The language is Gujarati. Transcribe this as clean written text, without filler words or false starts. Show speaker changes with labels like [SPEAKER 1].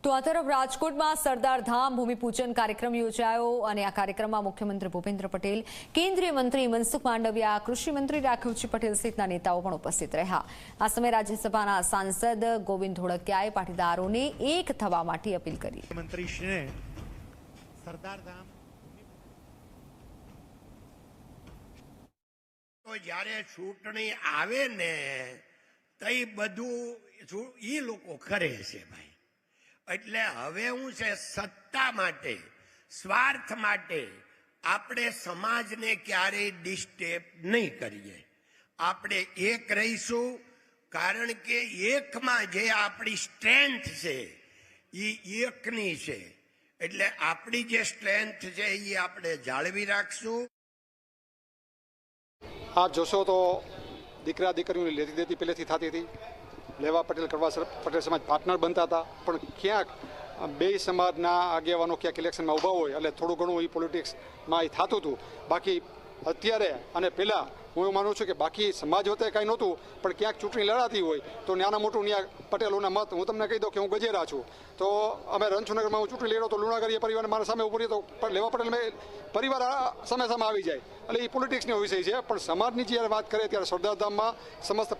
[SPEAKER 1] તો આ તરફ રાજકોટમાં સરદાર ધામ ભૂમિપૂજન કાર્યક્રમ યોજાયો અને આ કાર્યક્રમમાં મુખ્યમંત્રી ભૂપેન્દ્ર પટેલ, કેન્દ્રીય મંત્રી મનસુખ માંડવિયા, કૃષિ મંત્રી રાઘવજી પટેલ સહિતના નેતાઓ પણ ઉપસ્થિત રહ્યા। આ સમયે રાજ્યસભાના સાંસદ ગોવિંદ ધોળકિયાએ પાટીદારોને એક થવા માટે અપીલ કરી।
[SPEAKER 2] મંત્રીશ્રીને સરદાર ધામ
[SPEAKER 3] તો જ્યારે ચૂંટણી આવે ને તઈ બધું ઈ લોકો કરે છે ભાઈ। એટલે હવે હું છે સત્તા માટે, સ્વાર્થ માટે આપણે સમાજને ક્યારેય ડિસ્ટર્બ નહીં કરીએ। આપણે એક રહીશું, કારણ કે એકમાં જે આપણી સ્ટ્રેન્થ છે એ એકની છે। એટલે આપણી જે સ્ટ્રેન્થ છે એ આપણે જાળવી રાખશું।
[SPEAKER 4] આપ જોશો તો દીકરા દીકરીઓની લેતી દેતી પહેલેથી થતી હતી। લેવા પટેલ કરવા પટેલ સમાજ પાર્ટનર બનતા હતા, પણ ક્યાંક બે સમાજના આગેવાનો ક્યાંક ઇલેક્શનમાં ઊભા હોય એટલે થોડું ઘણું એ પોલિટિક્સમાં એ થતું હતું। બાકી અત્યારે અને પહેલાં હું એવું માનું છું કે બાકી સમાજ વચ્ચે કાંઈ નહોતું, પણ ક્યાંક ચૂંટણી લડાતી હોય તો નાના મોટું ત્યાં પટેલોના મત, હું તમને કહી દઉં કે હું ગજેરા છું, તો અમે રણછોડનગરમાં હું ચૂંટણી લડ્યો તો લુણાગરીય પરિવારને મારા સામે ઉભો રહ્યો તો લેવા પટેલ મેં પરિવાર સામે સામે આવી જાય। એટલે એ પોલિટિક્સનો વિષય છે, પણ સમાજની જ્યારે વાત કરે ત્યારે સરદાર ધામમાં સમસ્ત